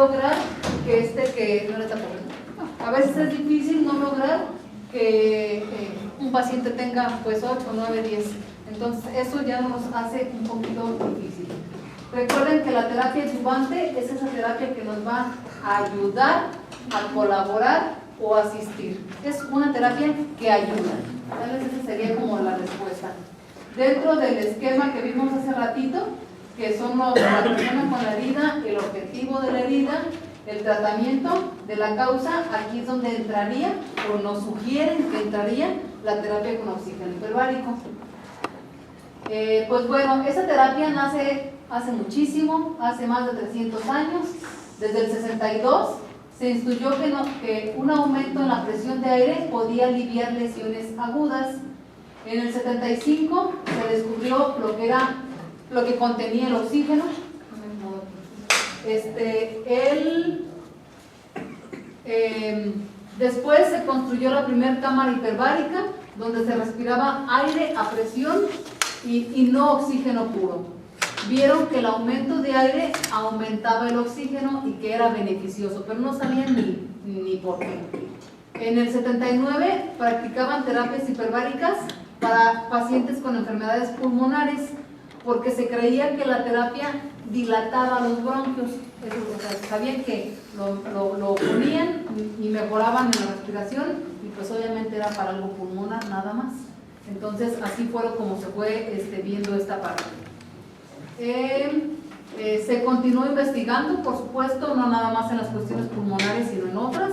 lograr que no le está poniendo. A veces es difícil no lograr que un paciente tenga pues 8, 9, 10. Entonces eso ya nos hace un poquito difícil. Recuerden que la terapia adyuvante es esa terapia que nos va a ayudar a colaborar o asistir. Es una terapia que ayuda. Entonces esa sería como la respuesta. Dentro del esquema que vimos hace ratito, que son la persona con la herida, el objetivo de la herida, el tratamiento de la causa, aquí es donde entraría, o nos sugieren que entraría la terapia con oxígeno hiperbárico. Pues bueno, esa terapia nace hace muchísimo, hace más de 300 años. Desde el 62 se instruyó que un aumento en la presión de aire podía aliviar lesiones agudas. En el 75 se descubrió lo que contenía el oxígeno. Después se construyó la primera cámara hiperbárica, donde se respiraba aire a presión y no oxígeno puro. Vieron que el aumento de aire aumentaba el oxígeno y que era beneficioso, pero no sabían ni por qué. En el 79 practicaban terapias hiperbáricas para pacientes con enfermedades pulmonares, porque se creía que la terapia dilataba los bronquios. Sabían que lo ponían y mejoraban en la respiración, y pues obviamente era para algo pulmonar nada más. Entonces así fue como se fue viendo esta parte. Se continuó investigando, por supuesto, no nada más en las cuestiones pulmonares, sino en otras.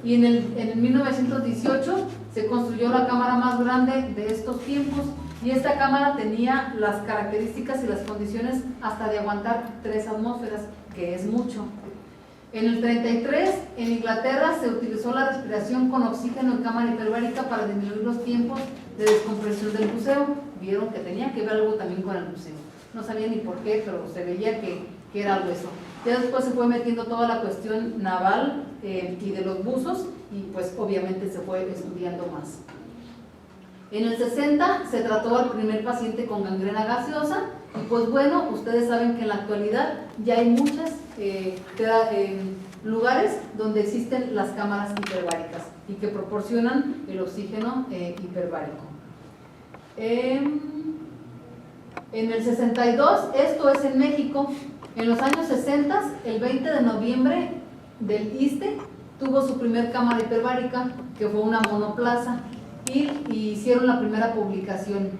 Y en el 1918 se construyó la cámara más grande de estos tiempos, y esta cámara tenía las características y las condiciones hasta de aguantar 3 atmósferas, que es mucho. En el 33, en Inglaterra, se utilizó la respiración con oxígeno en cámara hiperbárica para disminuir los tiempos de descompresión del buceo. Vieron que tenía que ver algo también con el buceo. No sabía ni por qué, pero se veía que era algo eso. Ya después se fue metiendo toda la cuestión naval y de los buzos, y pues obviamente se fue estudiando más. En el 60 se trató al primer paciente con gangrena gaseosa, y pues bueno, ustedes saben que en la actualidad ya hay muchos lugares donde existen las cámaras hiperbáricas y que proporcionan el oxígeno hiperbárico. En el 62, esto es en México, en los años 60, el 20 de noviembre del ISSSTE tuvo su primer cámara hiperbárica, que fue una monoplaza, y hicieron la primera publicación.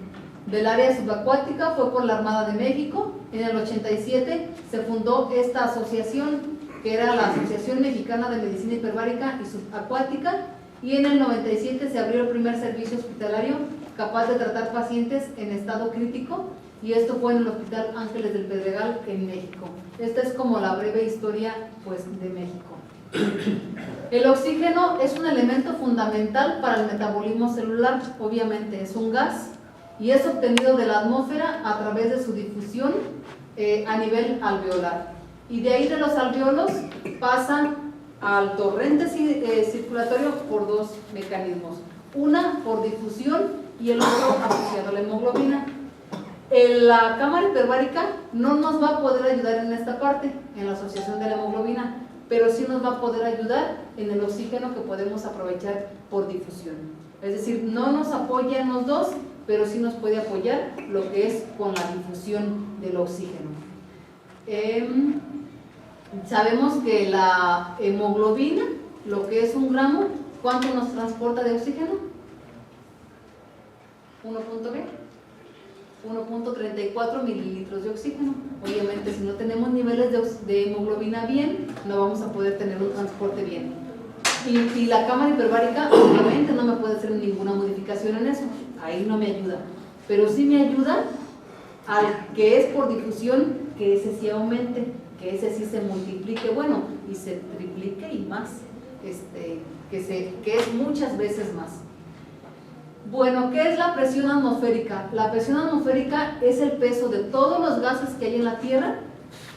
Del área subacuática fue por la Armada de México. En el 87 se fundó esta asociación, que era la Asociación Mexicana de Medicina Hiperbárica y Subacuática, y en el 97 se abrió el primer servicio hospitalario capaz de tratar pacientes en estado crítico, y esto fue en el Hospital Ángeles del Pedregal en México. Esta es como la breve historia pues de México. El oxígeno es un elemento fundamental para el metabolismo celular. Obviamente es un gas y es obtenido de la atmósfera a través de su difusión a nivel alveolar, y de ahí de los alveolos pasan al torrente circulatorio por 2 mecanismos, una por difusión y el otro asociado a la hemoglobina. La cámara hiperbárica no nos va a poder ayudar en esta parte, en la asociación de la hemoglobina, pero sí nos va a poder ayudar en el oxígeno que podemos aprovechar por difusión. Es decir, no nos apoya en los dos, pero sí nos puede apoyar lo que es con la difusión del oxígeno. Sabemos que la hemoglobina, lo que es 1 gramo, ¿cuánto nos transporta de oxígeno? 1.34 mililitros de oxígeno. Obviamente, si no tenemos niveles de hemoglobina bien, no vamos a poder tener un transporte bien. Y la cámara hiperbárica, obviamente, no me puede hacer ninguna modificación en eso. Ahí no me ayuda. Pero sí me ayuda al que es por difusión, que ese sí aumente, que ese sí se multiplique, bueno, y se triplique y más, que es muchas veces más. Bueno, ¿qué es la presión atmosférica? La presión atmosférica es el peso de todos los gases que hay en la Tierra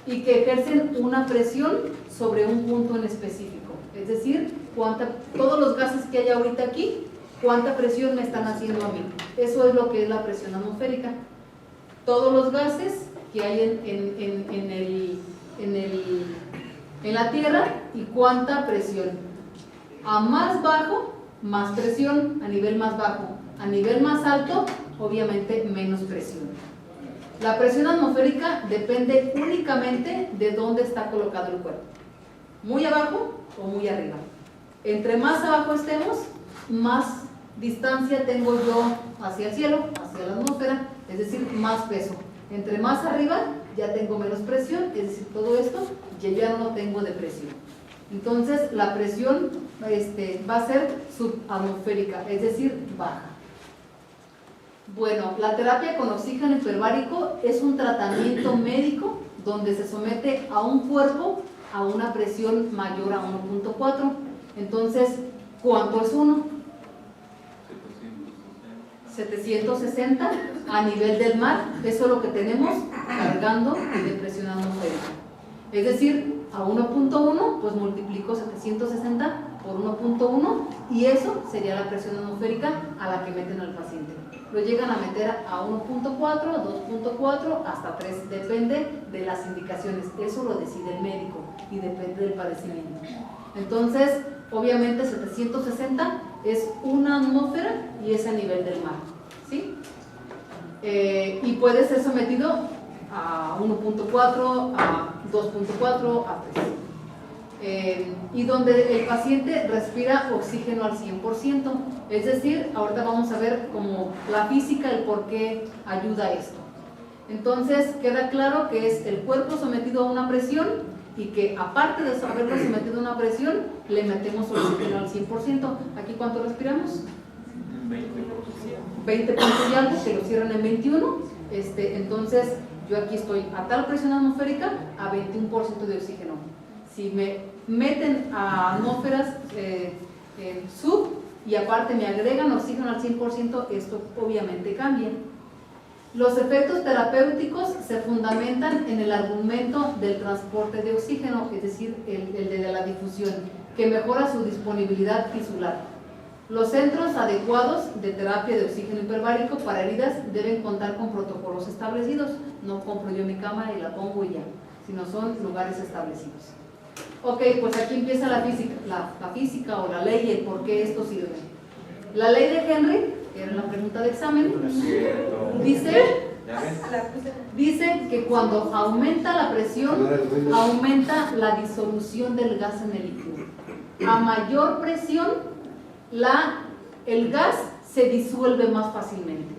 y que ejercen una presión sobre un punto en específico. Es decir, todos los gases que hay ahorita aquí, ¿cuánta presión me están haciendo a mí? Eso es lo que es la presión atmosférica. Todos los gases que hay en la Tierra y cuánta presión. A más bajo, más presión, a nivel más bajo. A nivel más alto, obviamente menos presión. La presión atmosférica depende únicamente de dónde está colocado el cuerpo. Muy abajo o muy arriba. Entre más abajo estemos, más distancia tengo yo hacia el cielo, hacia la atmósfera, es decir, más peso. Entre más arriba ya tengo menos presión, es decir, todo esto ya no tengo de presión. Entonces la presión va a ser subatmosférica, es decir, baja. Bueno, la terapia con oxígeno hiperbárico es un tratamiento médico donde se somete a un cuerpo a una presión mayor a 1.4. Entonces, ¿cuánto es 1? 760 a nivel del mar. Eso es lo que tenemos cargando de presión atmosférica. Es decir, a 1.1, pues multiplico 760 por 1.1 y eso sería la presión atmosférica a la que meten al paciente. Lo llegan a meter a 1.4, 2.4, hasta 3, depende de las indicaciones. Eso lo decide el médico y depende del padecimiento. Entonces, obviamente 760 es una atmósfera y es a nivel del mar, ¿sí? Y puede ser sometido a 1.4, a 2.4, a 3. Y donde el paciente respira oxígeno al 100%. Es decir, ahorita vamos a ver como la física, el por qué ayuda esto. Entonces, queda claro que es el cuerpo sometido a una presión y que aparte de haberlo sometido a una presión, le metemos oxígeno al 100%. ¿Aquí cuánto respiramos? 20 puntos y algo, que lo cierran en 21. Entonces, yo aquí estoy a tal presión atmosférica a 21% de oxígeno. Si me meten a atmósferas sub y aparte me agregan oxígeno al 100%, esto obviamente cambia. Los efectos terapéuticos se fundamentan en el argumento del transporte de oxígeno, es decir, el de la difusión, que mejora su disponibilidad tisular. Los centros adecuados de terapia de oxígeno hiperbárico para heridas deben contar con protocolos establecidos. No compro yo mi cámara y la pongo y ya, sino son lugares establecidos. Ok, pues aquí empieza la física o la ley, el por qué esto sirve. La ley de Henry, que era la pregunta de examen, dice que cuando aumenta la presión, aumenta la disolución del gas en el líquido. A mayor presión, el gas se disuelve más fácilmente.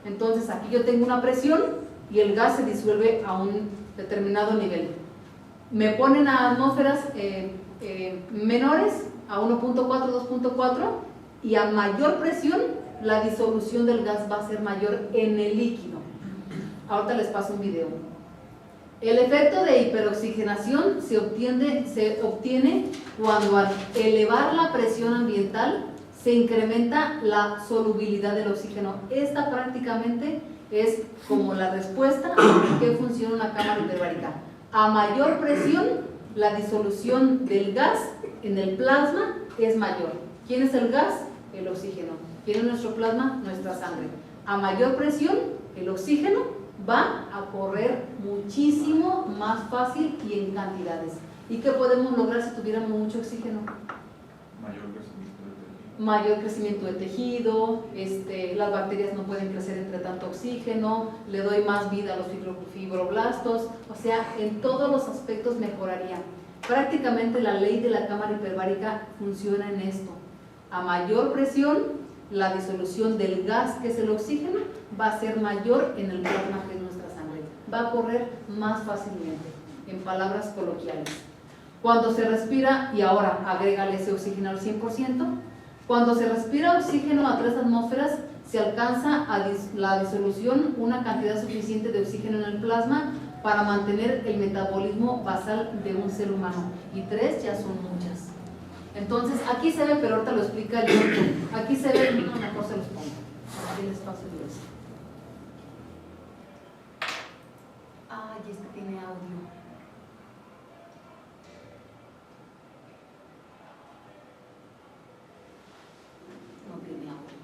Entonces aquí yo tengo una presión y el gas se disuelve a un determinado nivel. Me ponen a atmósferas menores, a 1.4, 2.4, y a mayor presión la disolución del gas va a ser mayor en el líquido. Ahorita les paso un video. El efecto de hiperoxigenación se obtiene cuando al elevar la presión ambiental se incrementa la solubilidad del oxígeno. Esta prácticamente es como la respuesta a qué funciona una cámara hiperbárica. A mayor presión, la disolución del gas en el plasma es mayor. ¿Quién es el gas? El oxígeno. ¿Quién es nuestro plasma? Nuestra sangre. A mayor presión, el oxígeno va a correr muchísimo más fácil y en cantidades. ¿Y qué podemos lograr si tuviéramos mucho oxígeno? Mayor crecimiento de tejido, las bacterias no pueden crecer entre tanto oxígeno, le doy más vida a los fibroblastos, o sea, en todos los aspectos mejoraría. Prácticamente la ley de la cámara hiperbárica funciona en esto. A mayor presión, la disolución del gas, que es el oxígeno, va a ser mayor en el plasma, que es nuestra sangre. Va a correr más fácilmente, en palabras coloquiales. Cuando se respira, y ahora agrégale ese oxígeno al 100%, cuando se respira oxígeno a 3 atmósferas, se alcanza la disolución una cantidad suficiente de oxígeno en el plasma para mantener el metabolismo basal de un ser humano. Y 3 ya son muchas. Entonces, aquí se ve, pero ahorita lo explica el doctor. Aquí se ve, una cosa los pongo. Aquí les paso yo eso. Ay, tiene audio. No tiene audio.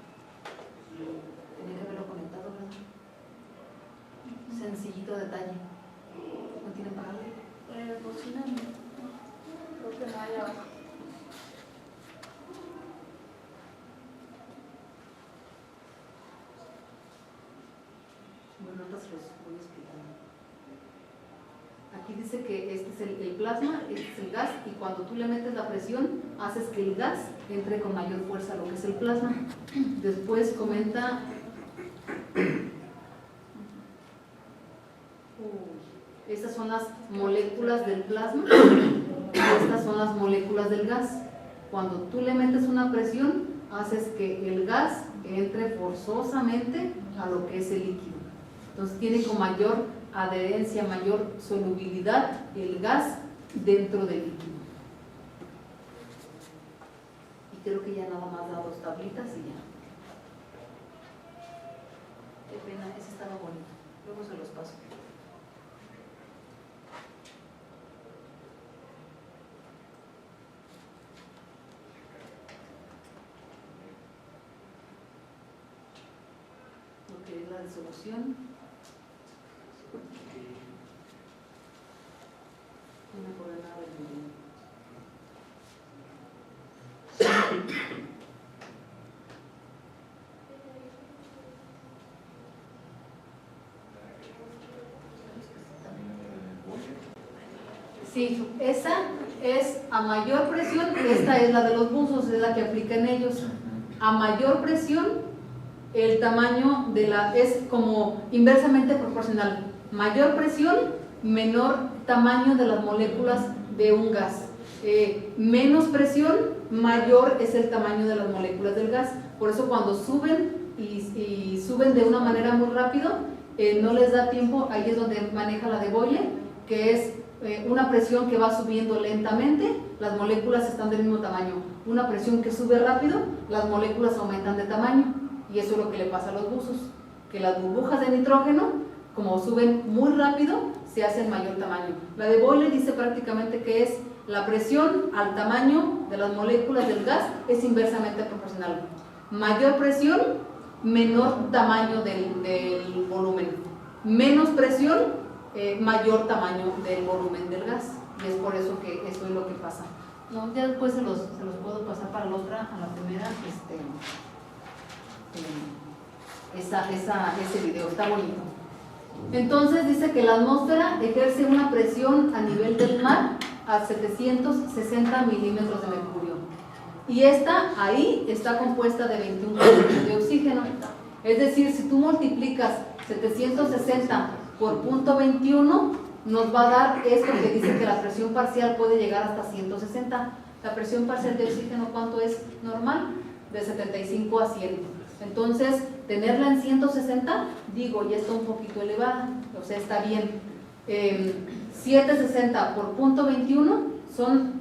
Tenía que haberlo conectado, ¿verdad? Sencillito detalle. ¿No tiene para audio? Bocina no. ahorita se los voy explicando. Aquí dice que este es el plasma, este es el gas, y cuando tú le metes la presión, haces que el gas entre con mayor fuerza a lo que es el plasma. Después comenta... Estas son las moléculas del plasma y estas son las moléculas del gas. Cuando tú le metes una presión, haces que el gas entre forzosamente a lo que es el líquido. Entonces tiene con mayor adherencia, mayor solubilidad el gas dentro del líquido. Y creo que ya nada más da 2 tablitas y ya. Qué pena, ese estaba bonito. Luego se los paso. Lo que es la disolución. Una coordenada del video. Sí, esa es a mayor presión, esta es la de los buzos, es la que aplican ellos. A mayor presión, el tamaño de la es como inversamente proporcional. Mayor presión, menor tamaño de las moléculas de un gas. Menos presión, mayor es el tamaño de las moléculas del gas. Por eso cuando suben y suben de una manera muy rápido, no les da tiempo. Ahí es donde maneja la de Boyle, que es una presión que va subiendo lentamente, las moléculas están del mismo tamaño. Una presión que sube rápido, las moléculas aumentan de tamaño. Y eso es lo que le pasa a los buzos, que las burbujas de nitrógeno, como suben muy rápido, se hacen mayor tamaño. La de Boyle dice prácticamente que es la presión al tamaño de las moléculas del gas es inversamente proporcional. Mayor presión, menor tamaño del volumen. Menos presión, mayor tamaño del volumen del gas. Y es por eso que eso es lo que pasa. No, ya después se los puedo pasar para la otra, a la primera, ese video, está bonito. Entonces dice que la atmósfera ejerce una presión a nivel del mar a 760 milímetros de mercurio. Y esta ahí está compuesta de 21% de oxígeno. Es decir, si tú multiplicas 760 por 0.21, nos va a dar esto que dice que la presión parcial puede llegar hasta 160. La presión parcial de oxígeno, ¿cuánto es normal? De 75 a 100. Entonces, tenerla en 160, digo, ya está un poquito elevada, o sea, está bien. 760 por 0.21 son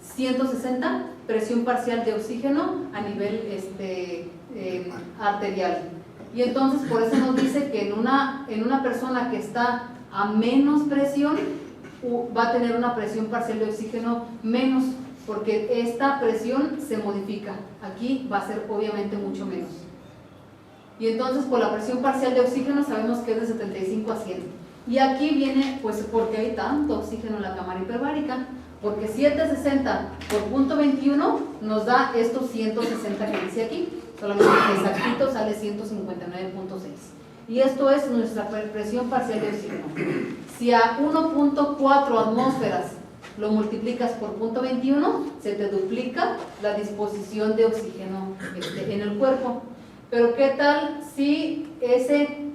160 presión parcial de oxígeno a nivel arterial. Y entonces, por eso nos dice que en una persona que está a menos presión, va a tener una presión parcial de oxígeno menos, porque esta presión se modifica. Aquí va a ser obviamente mucho menos. Y entonces por la presión parcial de oxígeno sabemos que es de 75 a 100. Y aquí viene, pues, porque hay tanto oxígeno en la cámara hiperbárica, porque 760 por 0.21 nos da estos 160 que dice aquí, solamente exactito sale 159.6. Y esto es nuestra presión parcial de oxígeno. Si a 1.4 atmósferas lo multiplicas por 0.21, se te duplica la disposición de oxígeno en el cuerpo. Pero ¿qué tal si ese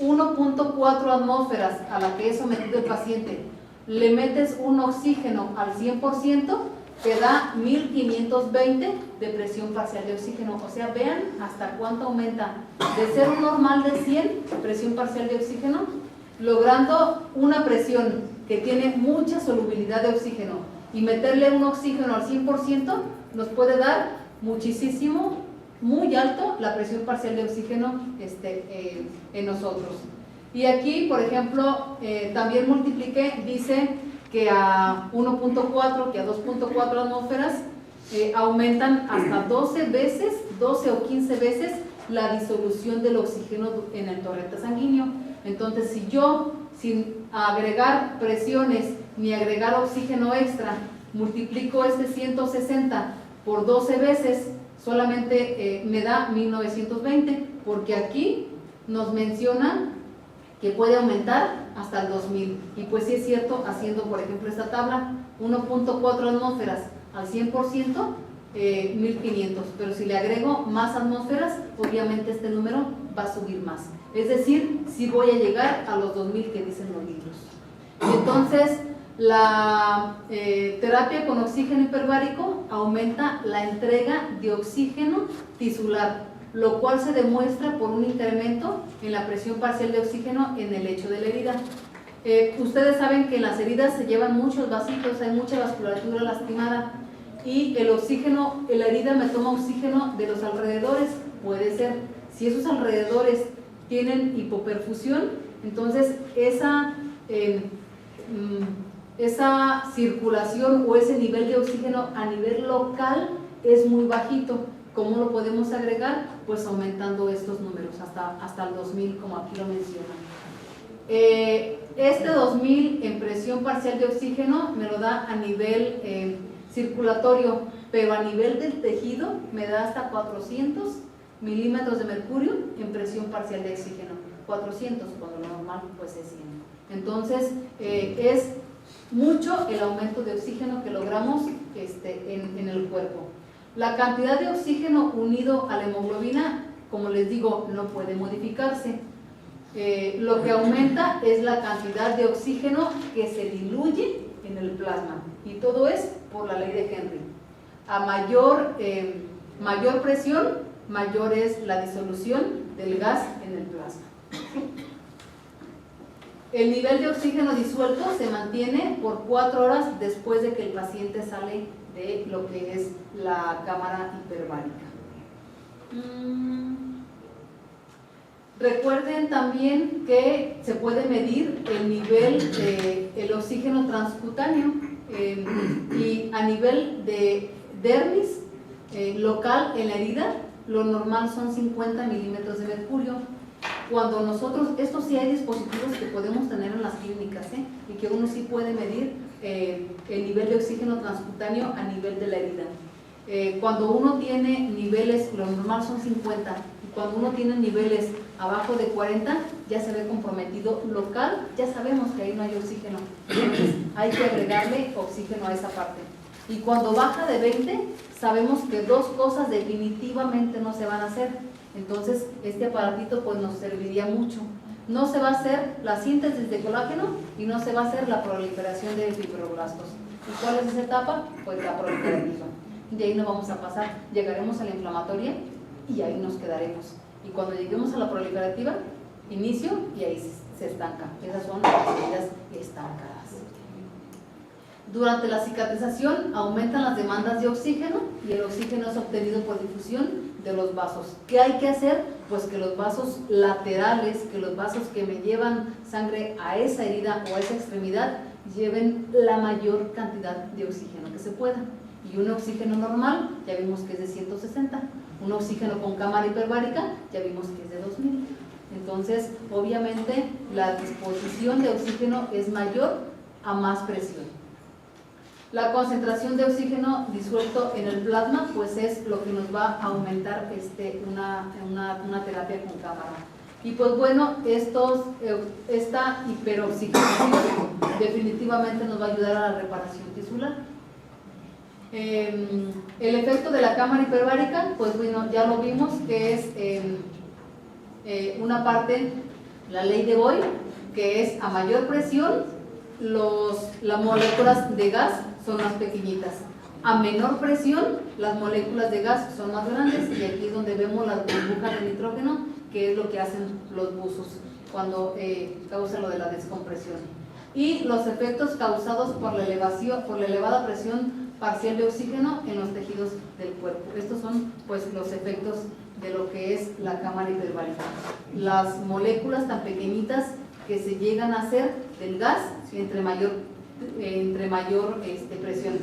1.4 atmósferas a la que es sometido el paciente le metes un oxígeno al 100%, te da 1520 de presión parcial de oxígeno? O sea, vean hasta cuánto aumenta de ser un normal de 100 presión parcial de oxígeno, logrando una presión que tiene mucha solubilidad de oxígeno, y meterle un oxígeno al 100% nos puede dar muchísimo, muy alto la presión parcial de oxígeno en nosotros. Y aquí, por ejemplo, también multipliqué, dice que a 1.4, que a 2.4 atmósferas aumentan hasta 12 veces, 12 o 15 veces la disolución del oxígeno en el torrente sanguíneo. Entonces, si yo, sin agregar presiones ni agregar oxígeno extra, multiplico 160 por 12 veces, solamente me da 1920, porque aquí nos menciona que puede aumentar hasta el 2000. Y pues sí es cierto, haciendo por ejemplo esta tabla, 1.4 atmósferas al 100%, 1500, pero si le agrego más atmósferas, obviamente este número va a subir más. Es decir, si voy a llegar a los 2000 que dicen los libros. Y entonces, la terapia con oxígeno hiperbárico aumenta la entrega de oxígeno tisular, lo cual se demuestra por un incremento en la presión parcial de oxígeno en el lecho de la herida. Ustedes saben que en las heridas se llevan muchos vasitos, hay mucha vasculatura lastimada, y el oxígeno, la herida me toma oxígeno de los alrededores. Puede ser, si esos alrededores tienen hipoperfusión, entonces esa circulación o ese nivel de oxígeno a nivel local es muy bajito. ¿Cómo lo podemos agregar? Pues aumentando estos números hasta el 2000, como aquí lo mencionan. Este 2000 en presión parcial de oxígeno me lo da a nivel circulatorio, pero a nivel del tejido me da hasta 400 milímetros de mercurio en presión parcial de oxígeno. 400, cuando lo normal pues es 100. Entonces es mucho el aumento de oxígeno que logramos en el cuerpo. La cantidad de oxígeno unido a la hemoglobina, como les digo, no puede modificarse. Lo que aumenta es la cantidad de oxígeno que se diluye en el plasma, y todo es por la ley de Henry. A mayor presión, mayor es la disolución del gas en el plasma. El nivel de oxígeno disuelto se mantiene por 4 horas después de que el paciente sale de lo que es la cámara hiperbárica. Recuerden también que se puede medir el nivel del oxígeno transcutáneo y a nivel de dermis local en la herida, lo normal son 50 milímetros de mercurio. Cuando nosotros, esto sí hay dispositivos que podemos tener en las clínicas, y que uno sí puede medir el nivel de oxígeno transcutáneo a nivel de la herida. Cuando uno tiene niveles, lo normal son 50, y cuando uno tiene niveles abajo de 40, ya se ve comprometido local, ya sabemos que ahí no hay oxígeno, entonces hay que agregarle oxígeno a esa parte. Y cuando baja de 20, sabemos que dos cosas definitivamente no se van a hacer. Entonces este aparatito pues nos serviría mucho. No se va a hacer la síntesis de colágeno y no se va a hacer la proliferación de fibroblastos. ¿Y cuál es esa etapa? Pues la proliferativa. De ahí no vamos a pasar, llegaremos a la inflamatoria y ahí nos quedaremos. Y cuando lleguemos a la proliferativa, inicio y ahí se estanca. Esas son las heridas estancadas. Durante la cicatrización aumentan las demandas de oxígeno y el oxígeno es obtenido por difusión de los vasos. ¿Qué hay que hacer? Pues que los vasos laterales, que los vasos que me llevan sangre a esa herida o a esa extremidad, lleven la mayor cantidad de oxígeno que se pueda. Y un oxígeno normal, ya vimos que es de 160. Un oxígeno con cámara hiperbárica, ya vimos que es de 2000. Entonces, obviamente, la disposición de oxígeno es mayor a más presión. La concentración de oxígeno disuelto en el plasma pues es lo que nos va a aumentar una terapia con cámara. Y pues bueno, esta hiperoxigenación definitivamente nos va a ayudar a la reparación tisular. El efecto de la cámara hiperbárica, pues bueno, ya lo vimos que es una parte, la ley de Boyle, que es a mayor presión, las moléculas de gas son más pequeñitas. A menor presión, las moléculas de gas son más grandes, y aquí es donde vemos las burbujas de nitrógeno, que es lo que hacen los buzos cuando causa lo de la descompresión. Y los efectos causados por la elevada presión parcial de oxígeno en los tejidos del cuerpo. Estos son pues los efectos de lo que es la cámara hiperbárica. Las moléculas tan pequeñitas que se llegan a hacer del gas entre mayor presión.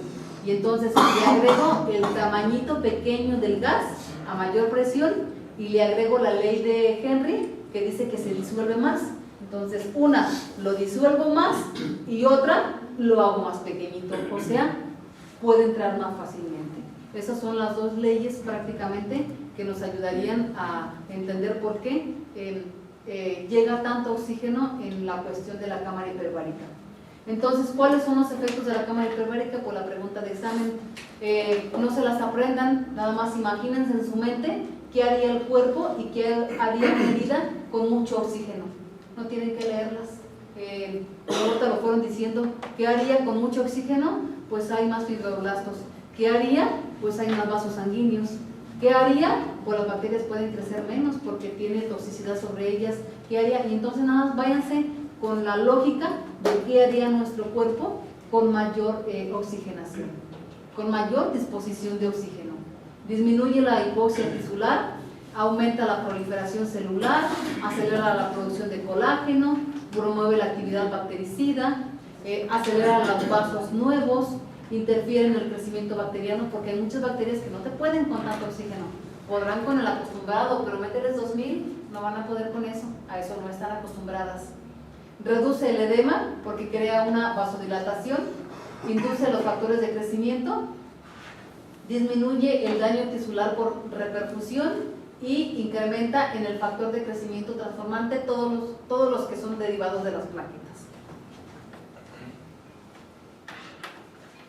Y entonces le agrego el tamañito pequeño del gas a mayor presión y le agrego la ley de Henry que dice que se disuelve más. Entonces una lo disuelvo más y otra lo hago más pequeñito, o sea, puede entrar más fácilmente. Esas son las dos leyes prácticamente que nos ayudarían a entender por qué llega tanto oxígeno en la cuestión de la cámara hiperbárica. Entonces, ¿cuáles son los efectos de la cámara hiperbárica? Por la pregunta de examen. No se las aprendan, nada más imagínense en su mente qué haría el cuerpo y qué haría una herida con mucho oxígeno. No tienen que leerlas. Ahorita lo fueron diciendo. ¿Qué haría con mucho oxígeno? Pues hay más fibroblastos. ¿Qué haría? Pues hay más vasos sanguíneos. ¿Qué haría? Pues las bacterias pueden crecer menos porque tiene toxicidad sobre ellas. ¿Qué haría? Y entonces nada más váyanse con la lógica de qué haría nuestro cuerpo con mayor oxigenación, con mayor disposición de oxígeno. Disminuye la hipoxia tisular, aumenta la proliferación celular, acelera la producción de colágeno, promueve la actividad bactericida, acelera los vasos nuevos, interfiere en el crecimiento bacteriano porque hay muchas bacterias que no te pueden con tanto oxígeno. Podrán con el acostumbrado, pero meterles 2000, no van a poder con eso, a eso no están acostumbradas. Reduce el edema porque crea una vasodilatación, induce los factores de crecimiento, disminuye el daño tisular por reperfusión y incrementa en el factor de crecimiento transformante todos los que son derivados de las plaquetas.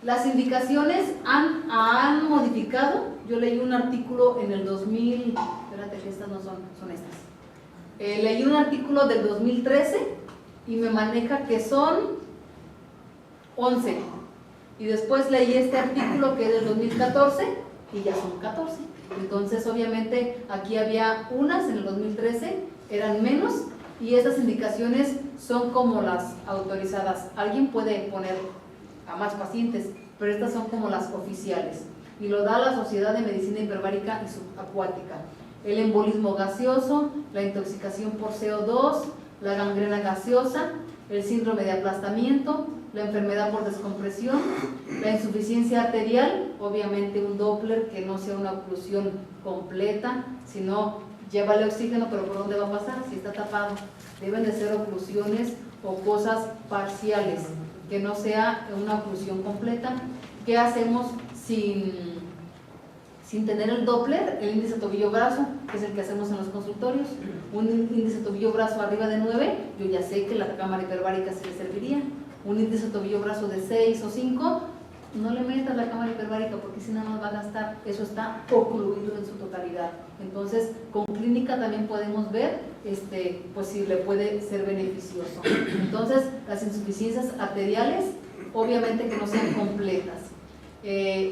Las indicaciones han modificado. Yo leí un artículo en el 2000, espérate que estas no son estas. Leí un artículo del 2013 y me maneja que son 11. Y después leí este artículo que es del 2014 y ya son 14. Entonces, obviamente, aquí había unas en el 2013, eran menos, y estas indicaciones son como las autorizadas. Alguien puede poner a más pacientes, pero estas son como las oficiales. Y lo da la Sociedad de Medicina Hiperbárica y Subacuática. El embolismo gaseoso, la intoxicación por CO2, la gangrena gaseosa, el síndrome de aplastamiento, la enfermedad por descompresión, la insuficiencia arterial, obviamente un Doppler que no sea una oclusión completa, sino llévale oxígeno, pero ¿por dónde va a pasar? Si está tapado. Deben de ser oclusiones o cosas parciales, que no sea una oclusión completa. ¿Qué hacemos sin tener el Doppler? El índice tobillo-brazo, que es el que hacemos en los consultorios. Un índice tobillo-brazo arriba de 9, yo ya sé que la cámara hiperbárica sí le serviría. Un índice tobillo-brazo de 6 o 5, no le metas la cámara hiperbárica porque si nada más va a gastar. Eso está ocluido en su totalidad. Entonces, con clínica también podemos ver pues si le puede ser beneficioso. Entonces, las insuficiencias arteriales, obviamente que no sean completas.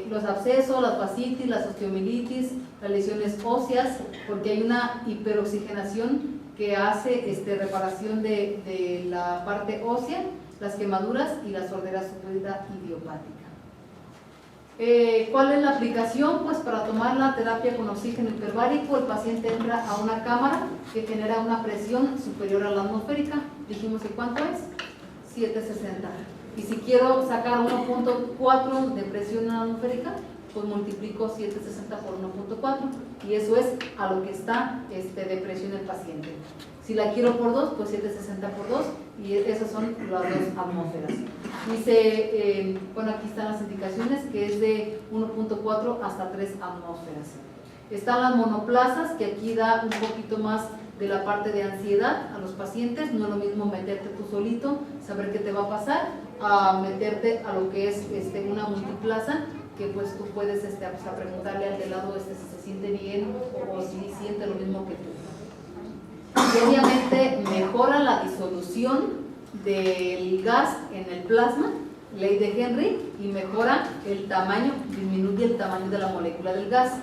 Los abscesos, las fascitis, las osteomielitis, las lesiones óseas, porque hay una hiperoxigenación que hace reparación de la parte ósea, las quemaduras y la sordera súbita idiopática. ¿Cuál es la aplicación? Pues para tomar la terapia con oxígeno hiperbárico, el paciente entra a una cámara que genera una presión superior a la atmosférica. Dijimos que ¿cuánto es? 760. Y si quiero sacar 1.4 de presión atmosférica, pues multiplico 760 por 1.4 y eso es a lo que está de presión el paciente. Si la quiero por 2, pues 760 por 2 y esas son las 2 atmósferas. Dice, bueno, aquí están las indicaciones que es de 1.4 hasta 3 atmósferas. Están las monoplasas, que aquí da un poquito más de la parte de ansiedad a los pacientes. No es lo mismo meterte tú solito, saber qué te va a pasar, a meterte a lo que es una multiplaza, que pues tú puedes a preguntarle al de lado si se siente bien o si siente lo mismo que tú. Y obviamente mejora la disolución del gas en el plasma, ley de Henry, y mejora el tamaño, disminuye el tamaño de la molécula del gas.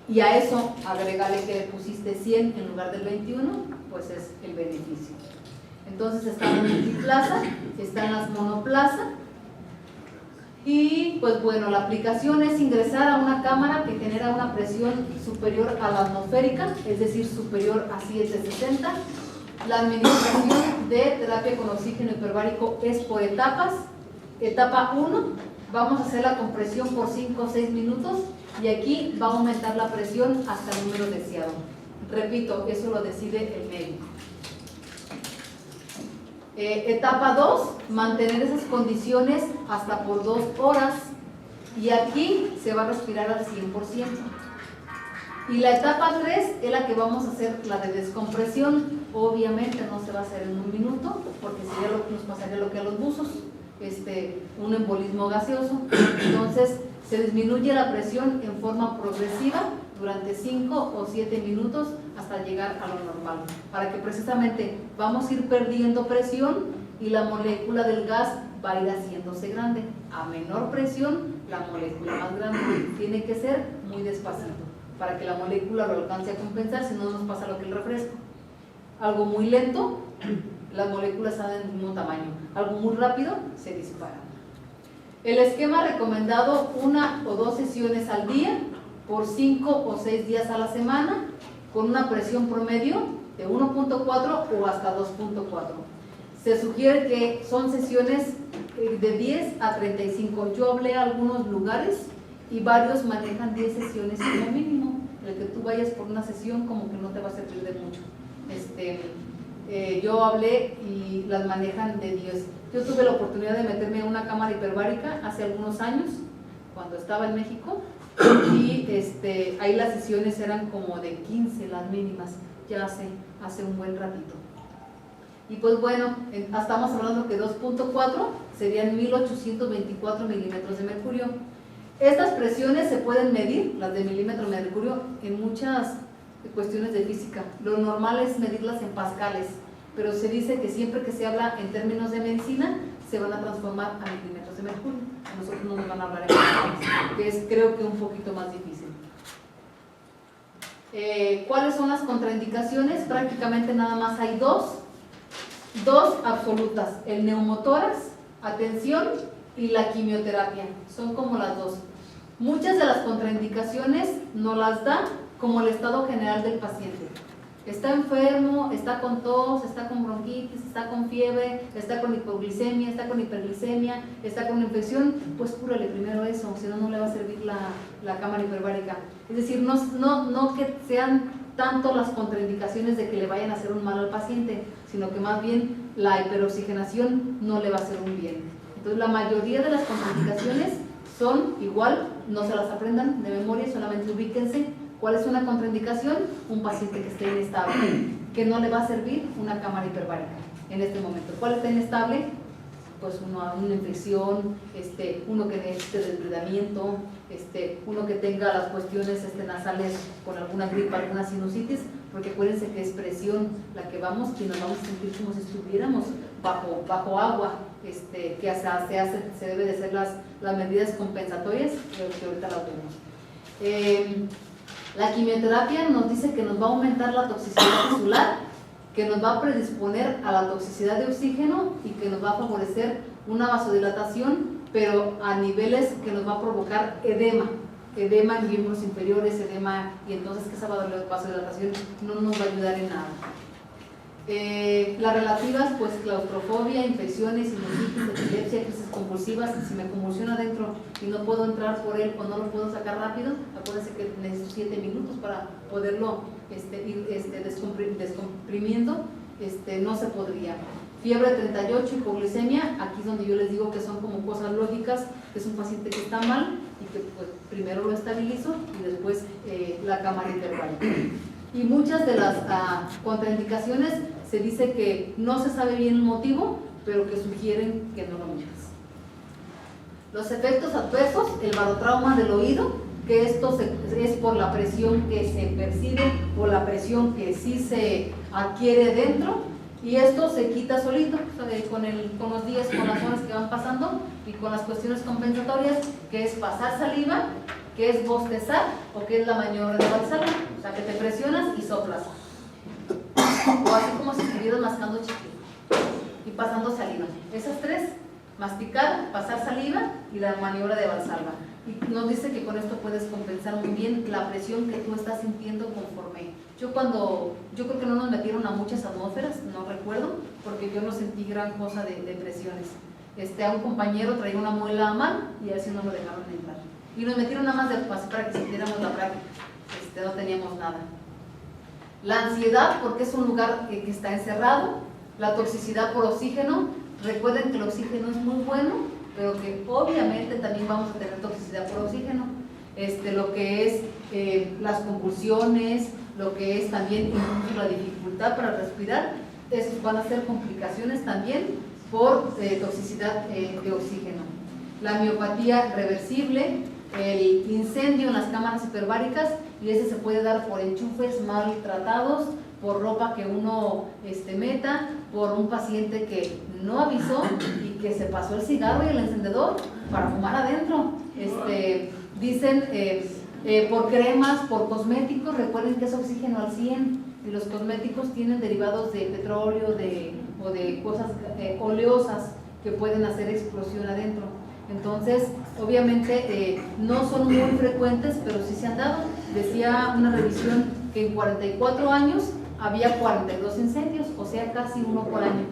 Y a eso agregale que le pusiste 100 en lugar del 21, pues es el beneficio. Entonces está la multiplaza, están las monoplaza. Y pues bueno, la aplicación es ingresar a una cámara que genera una presión superior a la atmosférica, es decir, superior a 760. La administración de terapia con oxígeno hiperbárico es por etapas. Etapa 1, vamos a hacer la compresión por 5 o 6 minutos y aquí va a aumentar la presión hasta el número deseado. Repito, eso lo decide el médico. Etapa 2, mantener esas condiciones hasta por 2 horas y aquí se va a respirar al 100%. Y la etapa 3 es la que vamos a hacer, la de descompresión. Obviamente no se va a hacer en un minuto, porque sería lo que nos pasaría lo que a los buzos, un embolismo gaseoso. Entonces se disminuye la presión en forma progresiva durante 5 o 7 minutos hasta llegar a lo normal, para que precisamente vamos a ir perdiendo presión y la molécula del gas va a ir haciéndose grande. A menor presión, la molécula más grande. Tiene que ser muy despacito para que la molécula lo alcance a compensar, si no nos pasa lo que el refresco. Algo muy lento, las moléculas salen del mismo tamaño. Algo muy rápido, se disparan. El esquema recomendado: 1 o 2 sesiones al día, por 5 o 6 días a la semana, con una presión promedio de 1.4 o hasta 2.4. Se sugiere que son sesiones de 10 a 35. Yo hablé a algunos lugares y varios manejan 10 sesiones como mínimo. El que tú vayas por una sesión como que no te va a servir de mucho. Yo hablé y las manejan de 10. Yo tuve la oportunidad de meterme en una cámara hiperbárica hace algunos años, cuando estaba en México, y ahí las sesiones eran como de 15 las mínimas, ya hace un buen ratito. Y pues bueno, estamos hablando que 2.4 serían 1824 milímetros de mercurio. Estas presiones se pueden medir, las de milímetro de mercurio, en muchas cuestiones de física. Lo normal es medirlas en pascales, pero se dice que siempre que se habla en términos de medicina, se van a transformar a milímetros de mercurio. A nosotros no nos van a hablar en pascales, que es, creo que, un poquito más difícil. ¿Cuáles son las contraindicaciones? Prácticamente nada más hay dos absolutas: el neumotórax, atención, y la quimioterapia. Son como las dos. Muchas de las contraindicaciones no las da como el estado general del paciente. Está enfermo, está con tos, está con bronquitis, está con fiebre, está con hipoglicemia, está con hiperglicemia, está con infección, pues cúrale primero eso, si no, no le va a servir la cámara hiperbárica. Es decir, no que sean tanto las contraindicaciones de que le vayan a hacer un mal al paciente, sino que más bien la hiperoxigenación no le va a hacer un bien. Entonces la mayoría de las contraindicaciones son igual, no se las aprendan de memoria, solamente ubíquense. ¿Cuál es una contraindicación? Un paciente que esté inestable, que no le va a servir una cámara hiperbárica en este momento. ¿Cuál está inestable? Pues una infección, uno que necesite desbridamiento, uno que tenga las cuestiones nasales con alguna gripa, alguna sinusitis, porque acuérdense que es presión la que vamos, que nos vamos a sentir como si estuviéramos bajo agua, que se debe de hacer las medidas compensatorias, que ahorita la tenemos. La quimioterapia nos dice que nos va a aumentar la toxicidad tisular, que nos va a predisponer a la toxicidad de oxígeno y que nos va a favorecer una vasodilatación, pero a niveles que nos va a provocar edema en miembros inferiores, y entonces que esa vasodilatación no nos va a ayudar en nada. Las relativas, pues claustrofobia, infecciones, sinusitis, epilepsia, crisis convulsivas. Si me convulsiona adentro y no puedo entrar por él o no lo puedo sacar rápido, acuérdense que necesito 7 minutos para poderlo ir descomprimiendo, no se podría. Fiebre 38, hipoglicemia, aquí es donde yo les digo que son como cosas lógicas, que es un paciente que está mal y que pues primero lo estabilizo y después la cámara hiperbárica. Y muchas de las contraindicaciones se dice que no se sabe bien el motivo, pero que sugieren que no lo miras. Los efectos adversos: el barotrauma del oído, que esto es por la presión que se percibe o la presión que sí se adquiere dentro, y esto se quita solito con los días, con las horas que van pasando y con las cuestiones compensatorias, que es pasar saliva, que es bostezar o que es la maniobra de Valsalva, o sea que te presionas y soplas, o así como si estuvieras mascando chiquito y pasando saliva. Esas tres: masticar, pasar saliva y la maniobra de Valsalva. Y nos dice que con esto puedes compensar muy bien la presión que tú estás sintiendo conforme. Yo creo que no nos metieron a muchas atmósferas, no recuerdo, porque yo no sentí gran cosa de presiones. A un compañero traía una muela mal y a ese no lo dejaron entrar. Y nos metieron nada más de paso para que sintiéramos la práctica. No teníamos nada. La ansiedad, porque es un lugar que está encerrado. La toxicidad por oxígeno. Recuerden que el oxígeno es muy bueno, pero que obviamente también vamos a tener toxicidad por oxígeno. lo que es las convulsiones, lo que es también incluso la dificultad para respirar, esos van a ser complicaciones también por toxicidad de oxígeno. La miopatía reversible, el incendio en las cámaras hiperbáricas, y ese se puede dar por enchufes mal tratados, por ropa que uno meta, por un paciente que no avisó y que se pasó el cigarro y el encendedor para fumar adentro. Dicen por cremas, por cosméticos. Recuerden que es oxígeno al 100 y los cosméticos tienen derivados de petróleo o de cosas oleosas que pueden hacer explosión adentro. Entonces, obviamente no son muy frecuentes, pero sí se han dado. Decía una revisión que en 44 años había 42 incendios, o sea, casi uno por año.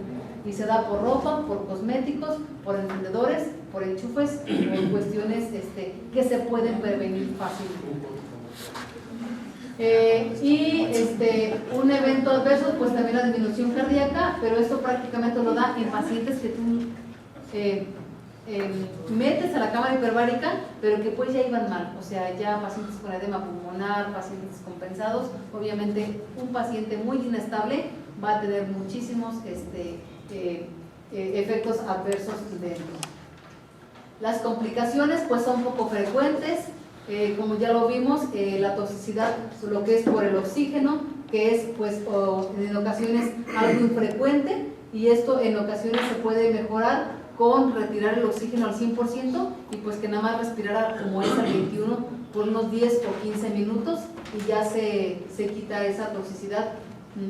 Y se da por ropa, por cosméticos, por encendedores, por enchufes, por cuestiones que se pueden prevenir fácilmente. Un evento adverso, pues también la disminución cardíaca, pero esto prácticamente lo da en pacientes que tú metes a la cámara hiperbárica, pero que pues ya iban mal, o sea, ya pacientes con edema pulmonar, pacientes descompensados. Obviamente un paciente muy inestable va a tener muchísimos efectos adversos dentro. Las complicaciones pues son poco frecuentes, como ya lo vimos, la toxicidad, lo que es por el oxígeno, que es pues en ocasiones algo infrecuente, y esto en ocasiones se puede mejorar con retirar el oxígeno al 100% y pues que nada más respirara como es al 21 por unos 10 o 15 minutos y ya se quita esa toxicidad,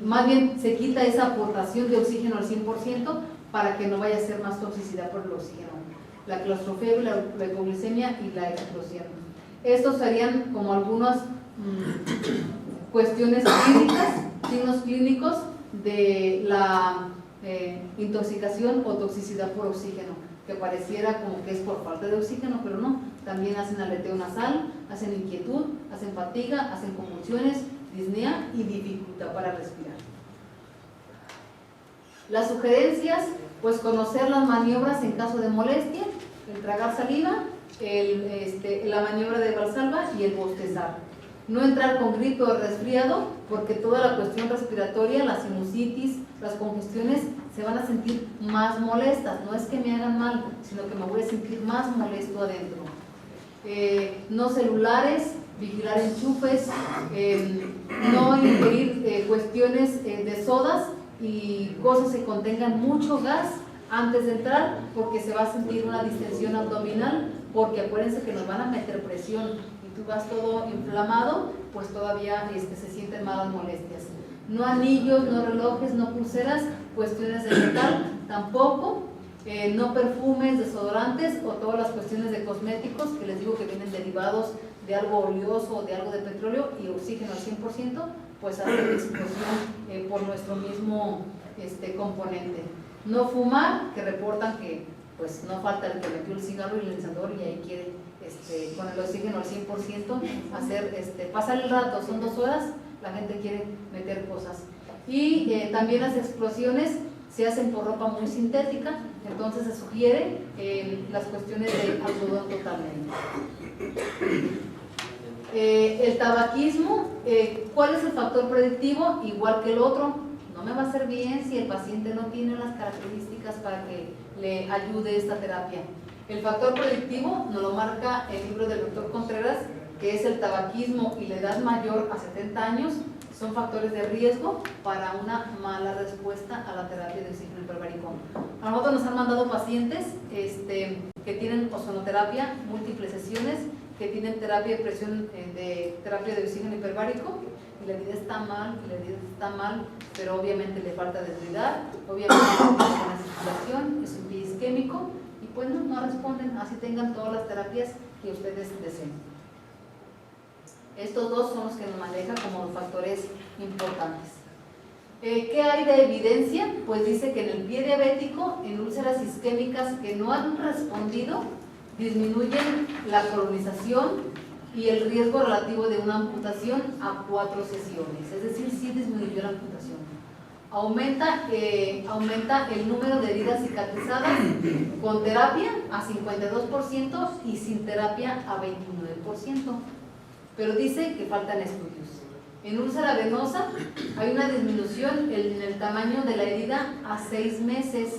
más bien se quita esa aportación de oxígeno al 100% para que no vaya a ser más toxicidad por el oxígeno, la claustrofobia, la hipoglicemia y la explosión. Estos serían como algunas cuestiones clínicas, signos clínicos de la intoxicación o toxicidad por oxígeno, que pareciera como que es por falta de oxígeno, pero no. También hacen aleteo nasal, hacen inquietud, hacen fatiga, hacen convulsiones, disnea y dificultad para respirar. Las sugerencias, pues conocer las maniobras en caso de molestia, el tragar saliva, la maniobra de Valsalva y el bostezar. No entrar con gripe o resfriado, porque toda la cuestión respiratoria, la sinusitis, las congestiones se van a sentir más molestas. No es que me hagan mal, sino que me voy a sentir más molesto adentro. No celulares, vigilar enchufes, no ingerir cuestiones de sodas y cosas que contengan mucho gas antes de entrar, porque se va a sentir una distensión abdominal, porque acuérdense que nos van a meter presión y tú vas todo inflamado, pues todavía se sienten malas molestias. No anillos, no relojes, no pulseras, cuestiones de metal tampoco, no perfumes, desodorantes o todas las cuestiones de cosméticos que les digo que vienen derivados de algo oleoso o de algo de petróleo y oxígeno al 100%, pues hace explosión por nuestro mismo componente. No fumar, que reportan que pues no falta el que metió el cigarro y el encendedor y ahí quiere con el oxígeno al 100% hacer pasar el rato, son 2 horas, la gente quiere meter cosas. Y también las explosiones se hacen por ropa muy sintética, entonces se sugiere las cuestiones de algodón totalmente. El tabaquismo, ¿cuál es el factor predictivo? Igual que el otro, no me va a hacer bien si el paciente no tiene las características para que le ayude esta terapia. El factor predictivo nos lo marca el libro del doctor Contreras, que es el tabaquismo y la edad mayor a 70 años, son factores de riesgo para una mala respuesta a la terapia de oxígeno hiperbárico. A nosotros nos han mandado pacientes que tienen ozonoterapia, múltiples sesiones, que tienen terapia de presión, terapia de oxígeno hiperbárico, y la vida está mal, pero obviamente le falta descuidar, obviamente tiene una circulación, es un pie isquémico, y pues no responden, así tengan todas las terapias que ustedes deseen. Estos dos son los que nos manejan como los factores importantes. ¿Qué hay de evidencia? Pues dice que en el pie diabético, en úlceras isquémicas que no han respondido, disminuyen la colonización y el riesgo relativo de una amputación a 4 sesiones, es decir, sí disminuyó la amputación. aumenta el número de heridas cicatrizadas con terapia a 52% y sin terapia a 29%. Pero dice que faltan estudios. En úlcera venosa hay una disminución en el tamaño de la herida a 6 meses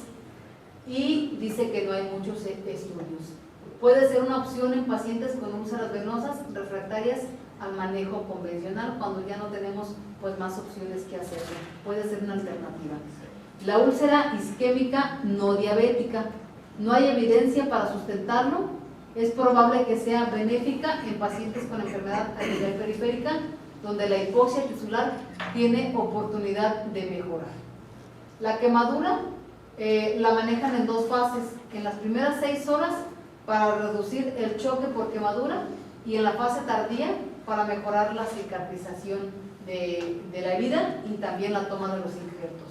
y dice que no hay muchos estudios. Puede ser una opción en pacientes con úlceras venosas refractarias al manejo convencional cuando ya no tenemos pues más opciones que hacer. Puede ser una alternativa. La úlcera isquémica no diabética, no hay evidencia para sustentarlo. Es probable que sea benéfica en pacientes con enfermedad arterial periférica, donde la hipoxia tisular tiene oportunidad de mejorar. La quemadura la manejan en 2 fases. En las primeras 6 horas para reducir el choque por quemadura y en la fase tardía para mejorar la cicatrización de la herida y también la toma de los injertos.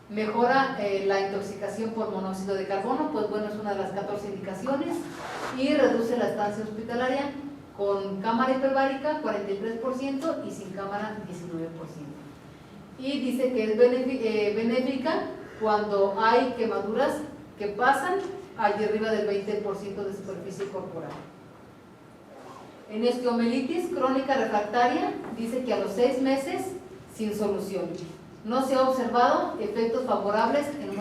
Mejora la intoxicación por monóxido de carbono, pues bueno, es una de las 14 indicaciones, y reduce la estancia hospitalaria con cámara hiperbárica 43% y sin cámara 19%. Y dice que es benéfica cuando hay quemaduras que pasan allí arriba del 20% de superficie corporal. En osteomielitis crónica refractaria dice que a los 6 meses sin solución. No se ha observado efectos favorables en un 80%.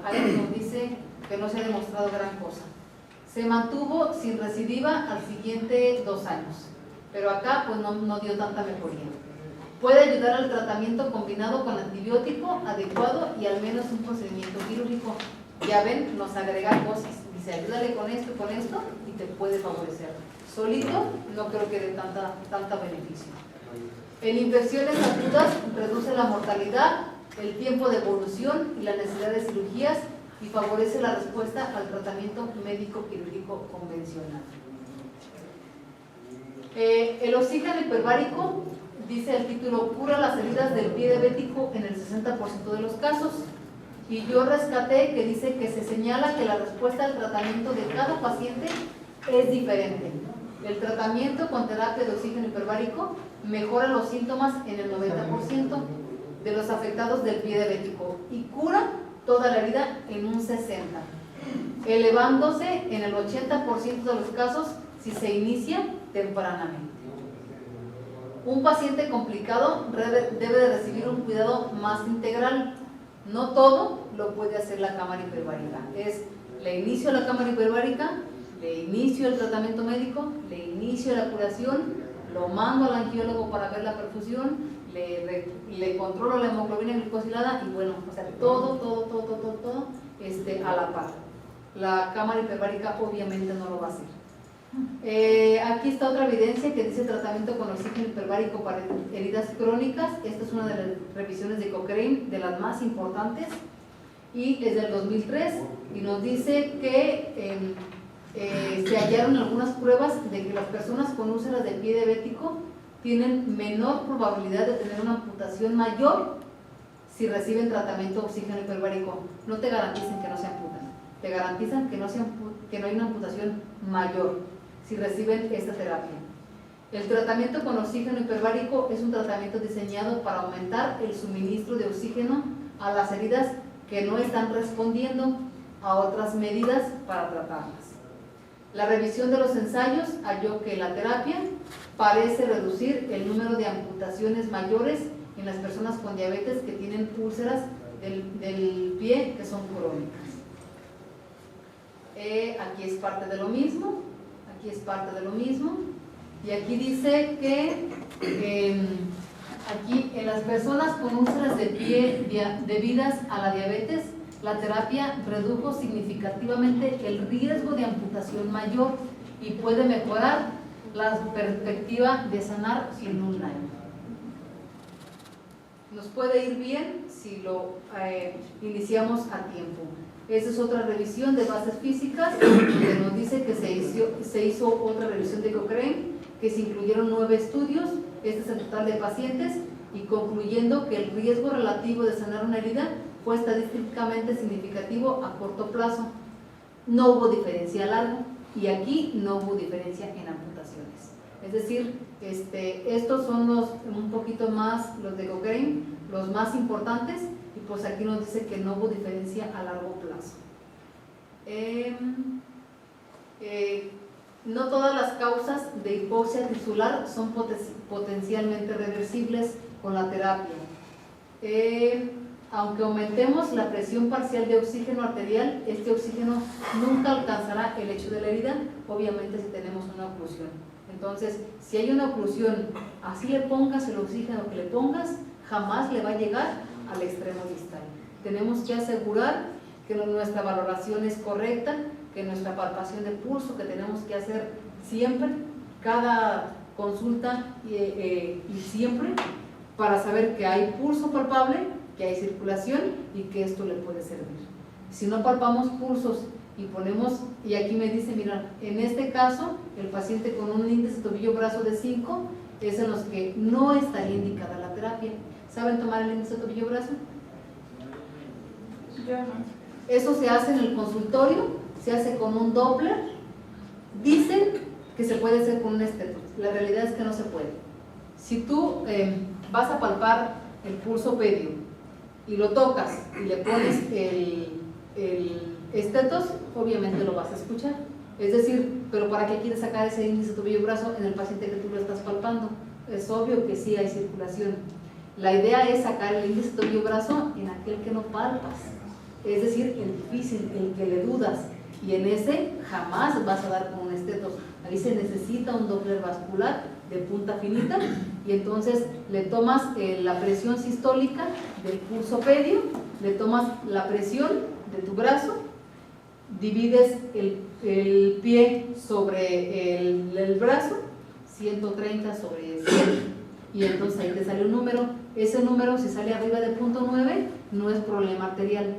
Ahí nos dice que no se ha demostrado gran cosa. Se mantuvo sin recidiva al siguiente 2 años, pero acá pues no dio tanta mejoría. Puede ayudar al tratamiento combinado con antibiótico adecuado y al menos un procedimiento quirúrgico. Ya ven, nos agrega cosas. Dice, ayúdale con esto y con esto y te puede favorecer. Solito no creo que dé tanta beneficio. En infecciones agudas reduce la mortalidad, el tiempo de evolución y la necesidad de cirugías y favorece la respuesta al tratamiento médico quirúrgico convencional. El oxígeno hiperbárico, dice el título, cura las heridas del pie diabético en el 60% de los casos. Y yo rescaté que dice que se señala que la respuesta al tratamiento de cada paciente es diferente. El tratamiento con terapia de oxígeno hiperbárico mejora los síntomas en el 90% de los afectados del pie diabético y cura toda la herida en un 60%, elevándose en el 80% de los casos si se inicia tempranamente. Un paciente complicado debe de recibir un cuidado más integral. No todo lo puede hacer la cámara hiperbárica. Le inicio la cámara hiperbárica, le inicio el tratamiento médico, le inicio la curación, lo mando al angiólogo para ver la perfusión, le controlo la hemoglobina glicosilada y bueno, o sea, todo a la par. La cámara hiperbárica obviamente no lo va a hacer. Aquí está otra evidencia que dice tratamiento con oxígeno hiperbárico para heridas crónicas. Esta es una de las revisiones de Cochrane, de las más importantes, y es del 2003, y nos dice que se hallaron algunas pruebas de que las personas con úlceras de pie diabético tienen menor probabilidad de tener una amputación mayor si reciben tratamiento de oxígeno hiperbárico. No te garantizan que no se amputan, te garantizan que no hay una amputación mayor si reciben esta terapia. El tratamiento con oxígeno hiperbárico es un tratamiento diseñado para aumentar el suministro de oxígeno a las heridas que no están respondiendo a otras medidas para tratarlas. La revisión de los ensayos halló que la terapia parece reducir el número de amputaciones mayores en las personas con diabetes que tienen úlceras del pie que son crónicas. Aquí es parte de lo mismo, y aquí dice que aquí en las personas con úlceras de pie debidas a la diabetes, la terapia redujo significativamente el riesgo de amputación mayor y puede mejorar la perspectiva de sanar en un año. Nos puede ir bien si lo iniciamos a tiempo. Esa es otra revisión de bases físicas, donde nos dice que se hizo otra revisión de Cochrane, que se incluyeron 9 estudios, este es el total de pacientes, y concluyendo que el riesgo relativo de sanar una herida fue estadísticamente significativo a corto plazo. No hubo diferencia a largo, y aquí no hubo diferencia en amputaciones. Es decir, estos son un poquito más los de Cochrane, los más importantes, y pues aquí nos dice que no hubo diferencia a largo plazo. No todas las causas de hipoxia tisular son potencialmente reversibles con la terapia. Aunque aumentemos la presión parcial de oxígeno arterial, este oxígeno nunca alcanzará el lecho de la herida, obviamente si tenemos una oclusión. Entonces, si hay una oclusión, así le pongas el oxígeno que le pongas, jamás le va a llegar al extremo distal. Tenemos que asegurar que nuestra valoración es correcta, que nuestra palpación de pulso, que tenemos que hacer siempre, cada consulta y siempre, para saber que hay pulso palpable, que hay circulación y que esto le puede servir. Si no palpamos pulsos y ponemos, y aquí me dice, mira, en este caso, el paciente con un índice tobillo-brazo de 5 es en los que no estaría indicada la terapia. ¿Saben tomar el índice tobillo-brazo? Eso se hace en el consultorio, se hace con un Doppler. Dicen que se puede hacer con un esteto. La realidad es que no se puede. Si tú vas a palpar el pulso pedio y lo tocas y le pones el estetos, obviamente lo vas a escuchar. Es decir, pero ¿para qué quieres sacar ese índice tobillo-brazo en el paciente que tú lo estás palpando? Es obvio que sí hay circulación. La idea es sacar el índice tobillo-brazo en aquel que no palpas, es decir, el difícil, el que le dudas, y en ese jamás vas a dar con un estetos. Ahí se necesita un Doppler vascular de punta finita, y entonces le tomas la presión sistólica del pulso pedio, le tomas la presión de tu brazo, divides el pie sobre el brazo, 130 sobre 100, y entonces ahí te sale un número. Ese número, si sale arriba de 0.9, no es problema arterial,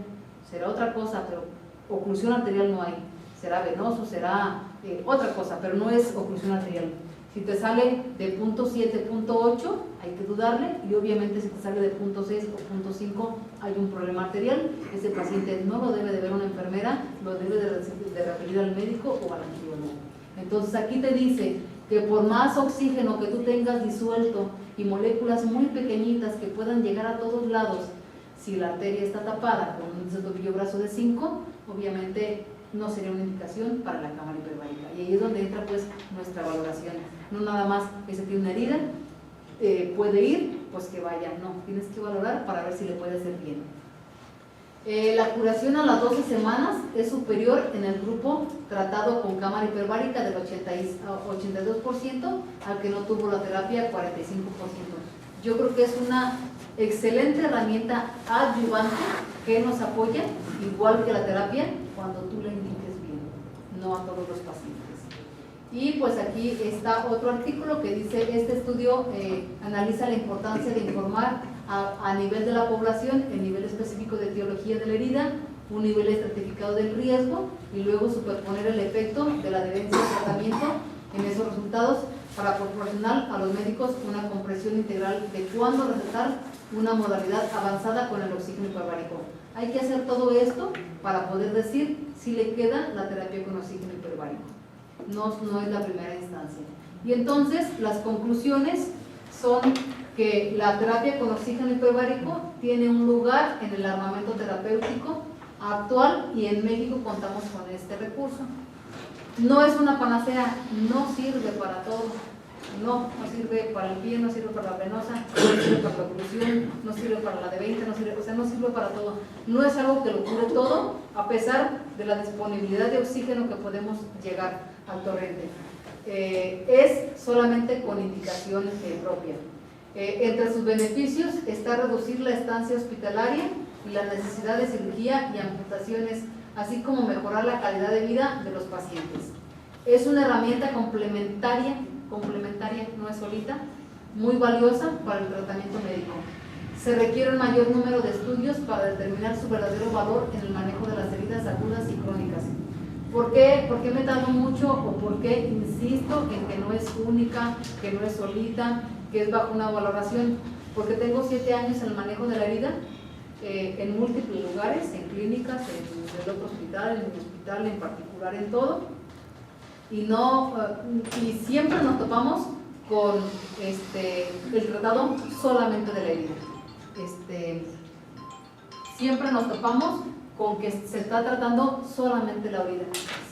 será otra cosa, pero oclusión arterial no hay. Será venoso, será otra cosa, pero no es oclusión arterial. Si te sale de 0.7, 0.8, hay que dudarle, y obviamente si te sale de 0.6 o 0.5 hay un problema arterial. Ese paciente no lo debe de ver una enfermera, lo debe de referir al médico o al angiólogo. Entonces aquí te dice que por más oxígeno que tú tengas disuelto y moléculas muy pequeñitas que puedan llegar a todos lados, si la arteria está tapada con un índice tobillo-brazo de 5, obviamente no sería una indicación para la cámara hiperbárica. Y ahí es donde entra pues nuestra valoración. No nada más que se tiene una herida, puede ir, pues que vaya. No, tienes que valorar para ver si le puede hacer bien. La curación a las 12 semanas es superior en el grupo tratado con cámara hiperbárica del 82% al que no tuvo la terapia, 45%. Yo creo que es una excelente herramienta adyuvante que nos apoya, igual que la terapia, cuando tú la indiques bien, no a todos los pacientes. Y pues aquí está otro artículo que dice, este estudio analiza la importancia de informar a nivel de la población, el nivel específico de etiología de la herida, un nivel estratificado del riesgo, y luego superponer el efecto de la adherencia al tratamiento en esos resultados para proporcionar a los médicos una comprensión integral de cuándo recetar una modalidad avanzada con el oxígeno hiperbárico. Hay que hacer todo esto para poder decir si le queda la terapia con oxígeno hiperbárico. No es la primera instancia. Y entonces las conclusiones son que la terapia con oxígeno hiperbárico tiene un lugar en el armamento terapéutico actual, y en México contamos con este recurso. No es una panacea, no sirve para todo. No sirve para el pie, no sirve para la venosa, no sirve para la oclusión, no sirve para la de 20, no sirve para todo. No es algo que lo cure todo, a pesar de la disponibilidad de oxígeno que podemos llegar al torrente. Es solamente con indicación propia. Entre sus beneficios está reducir la estancia hospitalaria y la necesidad de cirugía y amputaciones, así como mejorar la calidad de vida de los pacientes. Es una herramienta complementaria, no es solita, muy valiosa para el tratamiento médico. Se requiere un mayor número de estudios para determinar su verdadero valor en el manejo de las heridas agudas y crónicas. ¿Por qué me tardo mucho, o por qué insisto en que no es única, que no es solita, que es bajo una valoración? Porque tengo 7 años en el manejo de la herida, en múltiples lugares, en clínicas, en el otro hospital, en mi hospital en particular, en todo, y siempre nos topamos con el tratado solamente de la herida. siempre nos topamos con que se está tratando solamente la orina,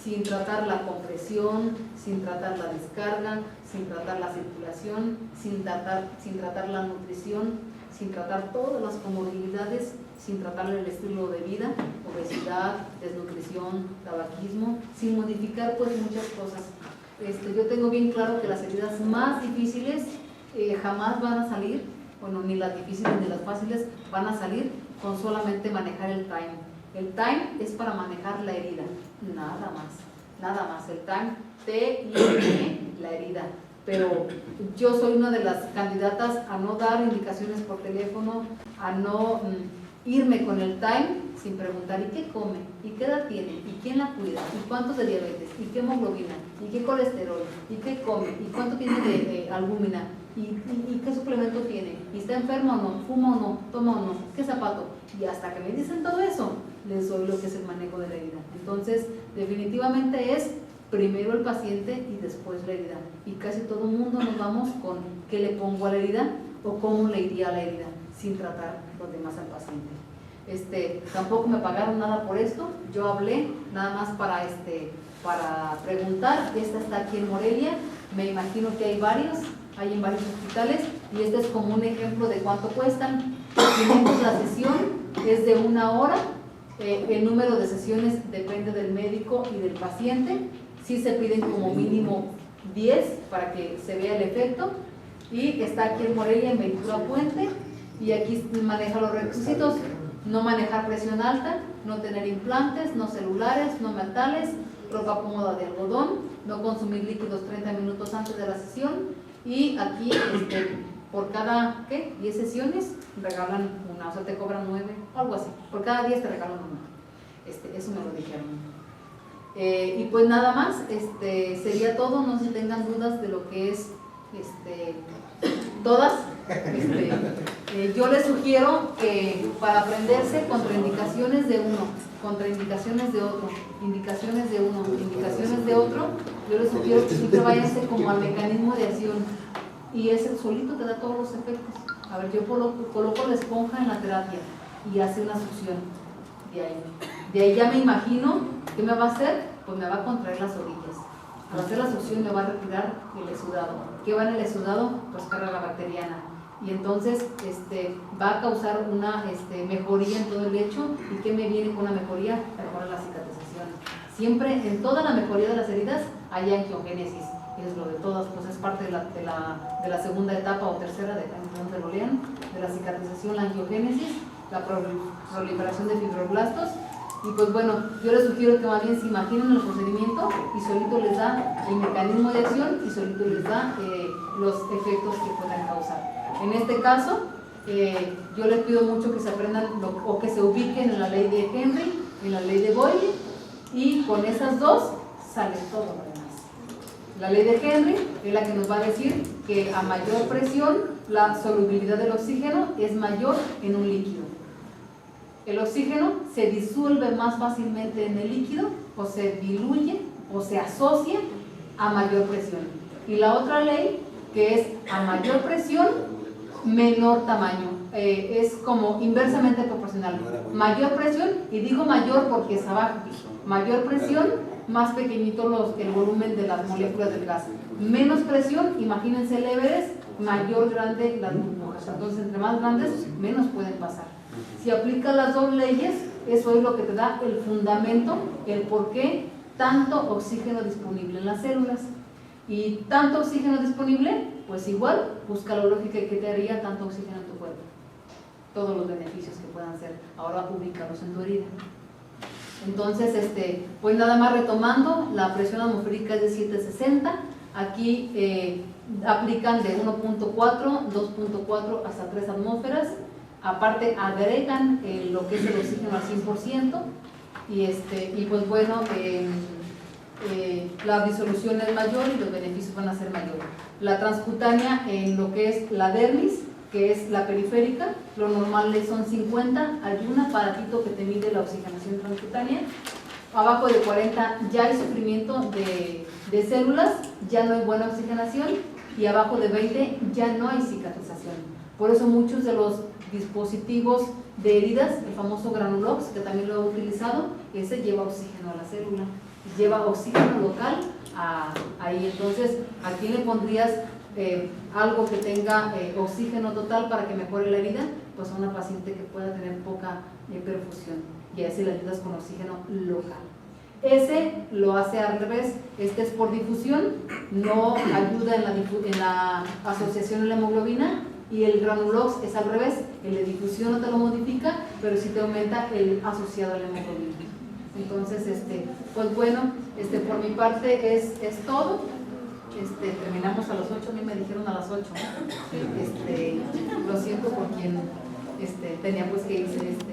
sin tratar la compresión, sin tratar la descarga, sin tratar la circulación, sin tratar la nutrición, sin tratar todas las comorbilidades, sin tratar el estilo de vida, obesidad, desnutrición, tabaquismo, sin modificar pues muchas cosas. Yo tengo bien claro que las heridas más difíciles jamás van a salir, bueno, ni las difíciles ni las fáciles van a salir con solamente manejar el time. El time es para manejar la herida, nada más. El time, T-I-M, la herida. Pero yo soy una de las candidatas a no dar indicaciones por teléfono, a no irme con el time sin preguntar ¿y qué come? ¿Y qué edad tiene? ¿Y quién la cuida? ¿Y cuántos de diabetes? ¿Y qué hemoglobina? ¿Y qué colesterol? ¿Y qué come? ¿Y cuánto tiene de albúmina? ¿Y qué suplemento tiene? ¿Y está enfermo o no? ¿Fuma o no? ¿Toma o no? ¿Qué zapato? Y hasta que me dicen todo eso, les doy lo que es el manejo de la herida. Entonces, definitivamente es primero el paciente y después la herida. Y casi todo el mundo nos vamos con qué le pongo a la herida o cómo le iría a la herida, sin tratar los demás al paciente. Tampoco me pagaron nada por esto, yo hablé nada más para preguntar. Esta está aquí en Morelia, me imagino que hay en varios hospitales, y este es como un ejemplo de cuánto cuestan. La sesión es de 1 hora, el número de sesiones depende del médico y del paciente. Sí se piden como mínimo 10 para que se vea el efecto, y está aquí en Morelia, en Ventura Puente, y aquí maneja los requisitos: no manejar presión alta, no tener implantes, no celulares, no metales, ropa cómoda de algodón, no consumir líquidos 30 minutos antes de la sesión, y aquí por cada 10 sesiones regalan una, o sea, te cobran 9, algo así, por cada 10 te regalan una. Eso me lo dijeron. Y pues nada más, sería todo. No sé si tengan dudas de lo que es todas. Yo les sugiero que para aprenderse contraindicaciones de uno, contraindicaciones de otro, indicaciones de uno, indicaciones de otro, yo les sugiero que siempre váyanse como al mecanismo de acción, y ese solito te da todos los efectos. A ver, yo coloco la esponja en la terapia y hace una succión de ahí ya me imagino qué me va a hacer. Pues me va a contraer las orillas. Al hacer la succión me va a retirar el exudado. ¿Qué va en el exudado? Pues carga bacteriana. Y entonces va a causar una mejoría en todo el lecho. ¿Y qué me viene con una mejoría? Mejora la cicatrización. Siempre en toda la mejoría de las heridas hay angiogénesis. Es lo de todas, pues es parte de la segunda etapa o tercera, de lo lean, de la cicatrización, la angiogénesis, la proliferación de fibroblastos. Y pues bueno, yo les sugiero que más bien se imaginen el procedimiento y solito les da el mecanismo de acción y solito les da los efectos que puedan causar. En este caso, yo les pido mucho que se aprendan o que se ubiquen en la ley de Henry, en la ley de Boyle, y con esas dos sale todo lo demás. La ley de Henry es la que nos va a decir que a mayor presión la solubilidad del oxígeno es mayor en un líquido. El oxígeno se disuelve más fácilmente en el líquido, o se diluye o se asocia a mayor presión. Y la otra ley, que es a mayor presión, menor tamaño, es como inversamente proporcional. Mayor presión, y digo mayor porque es abajo, mayor presión, más pequeñito el volumen de las moléculas del gas. Menos presión, imagínense el Everest, grande las burbujas. Entonces, entre más grandes, menos pueden pasar. Si aplicas las dos leyes, eso es lo que te da el fundamento, el por qué tanto oxígeno disponible en las células. Y tanto oxígeno disponible, pues igual, busca la lógica que te haría tanto oxígeno en tu cuerpo. Todos los beneficios que puedan ser, ahora ubicados en tu herida. Entonces, pues nada más retomando, la presión atmosférica es de 760, aquí aplican de 1.4, 2.4 hasta 3 atmósferas. Aparte agregan lo que es el oxígeno al 100%, y pues bueno, la disolución es mayor y los beneficios van a ser mayores. La transcutánea en lo que es la dermis, que es la periférica, lo normal son 50, hay un aparatito que te mide la oxigenación transcutánea. Abajo de 40 ya hay sufrimiento de células, ya no hay buena oxigenación, y abajo de 20 ya no hay cicatrización. Por eso muchos de los dispositivos de heridas, el famoso Granulox, que también lo he utilizado, ese lleva oxígeno a la célula, lleva oxígeno local ahí. Entonces, ¿a quién le pondrías algo que tenga oxígeno total para que mejore la herida? Pues a una paciente que pueda tener poca perfusión, y así le ayudas con oxígeno local. Ese lo hace al revés, este es por difusión, no ayuda en la asociación de la hemoglobina, y el Granulox es al revés, el de difusión no te lo modifica, pero sí te aumenta el asociado a la hemoglobina. Entonces, pues bueno, por mi parte es todo. Terminamos a las 8, a mí me dijeron a las 8. Lo siento por quien tenía pues que irse.